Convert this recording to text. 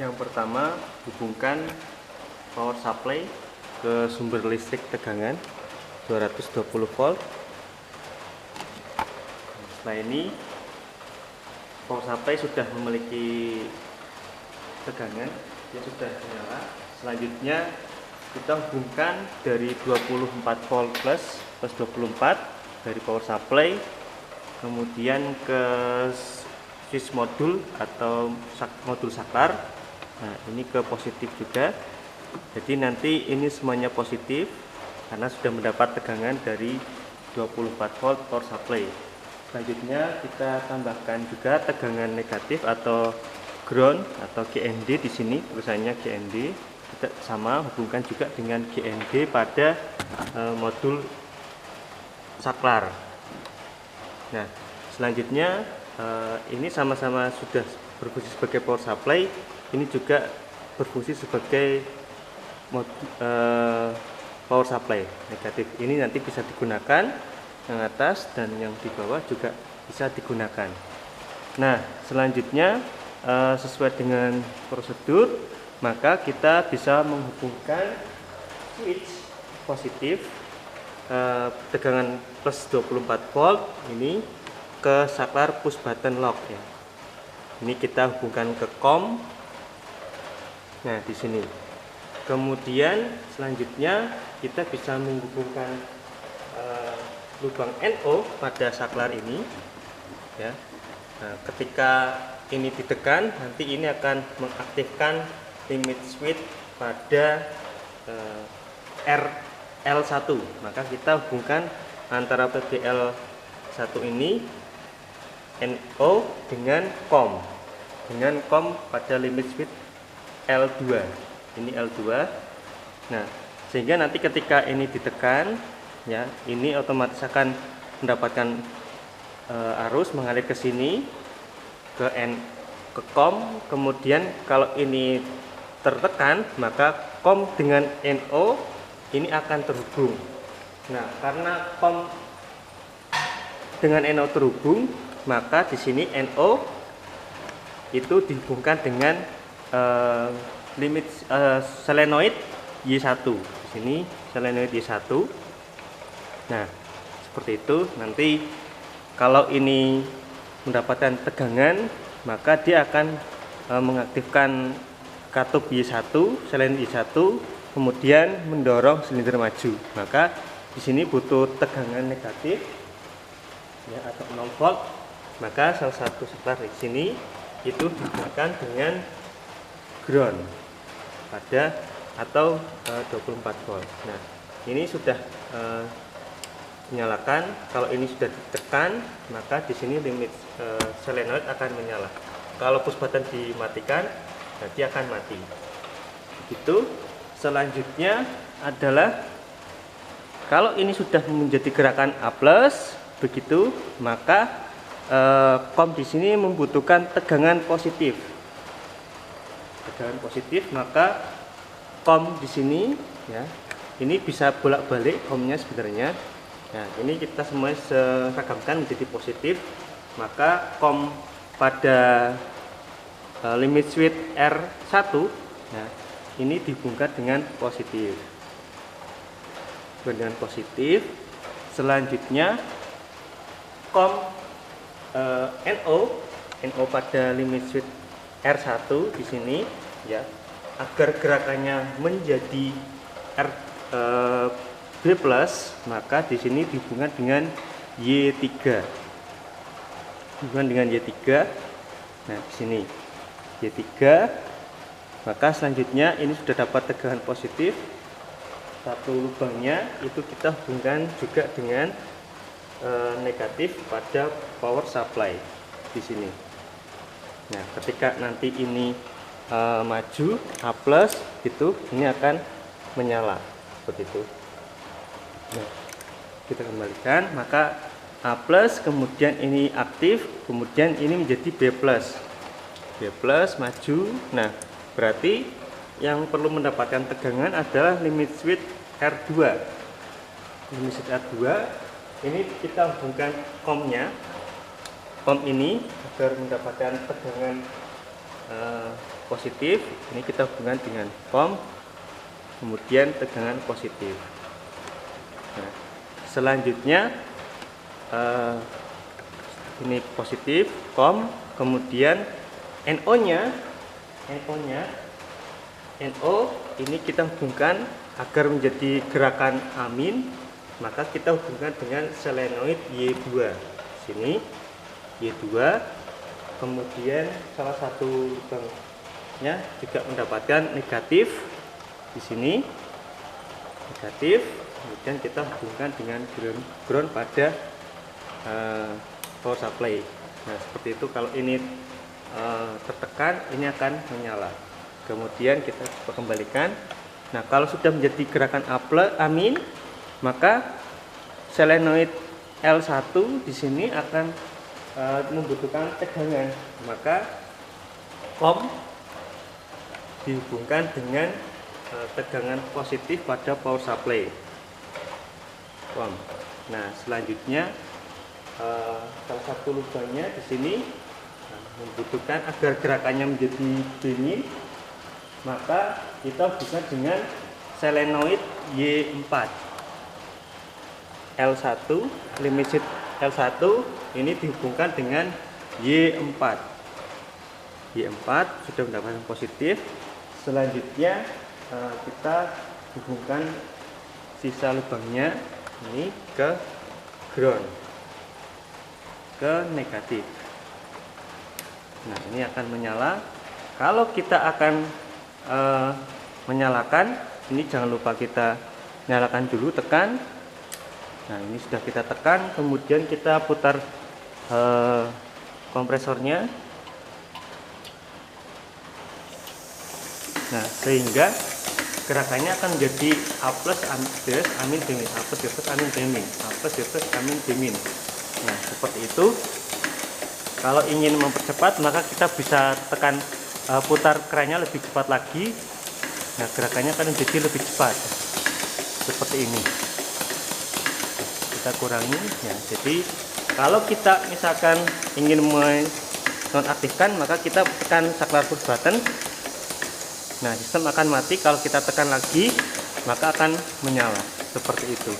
Yang pertama, hubungkan power supply ke sumber listrik tegangan 220 volt. Setelah ini power supply sudah memiliki tegangan, dia sudah menyala. Selanjutnya kita hubungkan dari 24 volt plus 24 dari power supply, kemudian ke switch modul atau modul saklar. Nah, ini ke positif juga. Jadi nanti ini semuanya positif karena sudah mendapat tegangan dari 24 volt power supply. Selanjutnya kita tambahkan juga tegangan negatif atau ground atau GND di sini, tulisannya GND. Kita sama hubungkan juga dengan GND pada modul saklar. Nah, selanjutnya ini sama-sama sudah berfungsi sebagai power supply, ini juga berfungsi sebagai power supply negatif. Ini nanti bisa digunakan yang atas dan yang di bawah juga bisa digunakan. Nah, selanjutnya sesuai dengan prosedur, maka kita bisa menghubungkan switch positif tegangan plus 24 volt ini ke saklar push button lock ya. Ini kita hubungkan ke COM. Nah, di sini. Kemudian selanjutnya kita bisa menghubungkan lubang NO pada saklar ini ya. Nah, ketika ini ditekan, nanti ini akan mengaktifkan limit switch pada RL1. Maka kita hubungkan antara PBL1 ini NO dengan COM pada limit switch L2. Ini L2. Nah, sehingga nanti ketika ini ditekan ya, ini otomatis akan mendapatkan arus mengalir ke sini ke COM. Kemudian kalau ini tertekan, maka COM dengan NO ini akan terhubung. Nah, karena COM dengan NO terhubung, maka di sini NO itu dihubungkan dengan limit solenoid Y1. Di sini solenoid Y1. Nah, seperti itu. Nanti kalau ini mendapatkan tegangan, maka dia akan mengaktifkan katup Y1, solenoid Y1, kemudian mendorong silinder maju. Maka di sini butuh tegangan negatif ya, atau 0 volt. Maka salah satu saklar di sini itu digunakan dengan ground pada atau 24 volt. Nah, ini sudah dinyalakan. Kalau ini sudah ditekan, maka di sini limit solenoid akan menyala. Kalau push button dimatikan, nanti akan mati. Begitu. Selanjutnya adalah kalau ini sudah menjadi gerakan A+, begitu, maka COM di sini membutuhkan tegangan positif. Tegangan positif, maka COM di sini ya, ini bisa bolak-balik COM-nya sebenarnya. Nah, ini kita semua seragamkan menjadi positif, maka COM pada limit switch R1 ya, ini dihubungkan dengan positif. Dengan positif. Selanjutnya COM NO pada limit switch R1 di sini ya, agar gerakannya menjadi B+, maka di sini dihubungkan dengan Y3. Hubungan dengan Y3. Nah, di sini Y3. Maka selanjutnya ini sudah dapat tegangan positif. Satu lubangnya itu kita hubungkan juga dengan negatif pada power supply di sini. Nah, ketika nanti ini maju A+, gitu, ini akan menyala seperti itu. Nah, kita kembalikan, maka A+, kemudian ini aktif, kemudian ini menjadi B+. B+ maju. Nah, berarti yang perlu mendapatkan tegangan adalah limit switch R2. Limit switch R2 ini kita hubungkan COM ini agar mendapatkan tegangan positif, ini kita hubungkan dengan COM, kemudian tegangan positif. Nah, selanjutnya ini positif COM, kemudian NO-nya NO ini kita hubungkan agar menjadi gerakan amin, maka kita hubungkan dengan selenoid Y2 sini, Y2, kemudian salah satu lubangnya juga mendapatkan negatif di sini, negatif, kemudian kita hubungkan dengan ground pada power supply. Nah, seperti itu. Kalau ini tertekan, ini akan menyala. Kemudian kita coba kembalikan. Nah, kalau sudah menjadi gerakan amin, maka selenoid L1 di sini akan membutuhkan tegangan, maka COM dihubungkan dengan tegangan positif pada power supply COM. Nah, selanjutnya salah satu lubangnya di sini membutuhkan agar gerakannya menjadi dingin, maka kita hubungkan dengan selenoid Y4 L1, limited L1 ini dihubungkan dengan Y4 sudah mendapatkan positif. Selanjutnya kita hubungkan sisa lubangnya ini ke ground, ke negatif. Nah, ini akan menyala. Kalau kita akan menyalakan, ini jangan lupa kita nyalakan dulu, tekan. Nah, ini sudah kita tekan, kemudian kita putar kompresornya. Nah, sehingga gerakannya akan menjadi A plus amin dimin, A plus amin dimin, A plus amin dimin. Nah, seperti itu. Kalau ingin mempercepat, maka kita bisa tekan putar kerannya lebih cepat lagi. Nah, gerakannya akan menjadi lebih cepat seperti ini. Kita kurangi ya. Jadi kalau kita misalkan ingin menonaktifkan, maka kita tekan saklar push button. Nah, sistem akan mati. Kalau kita tekan lagi, maka akan menyala seperti itu.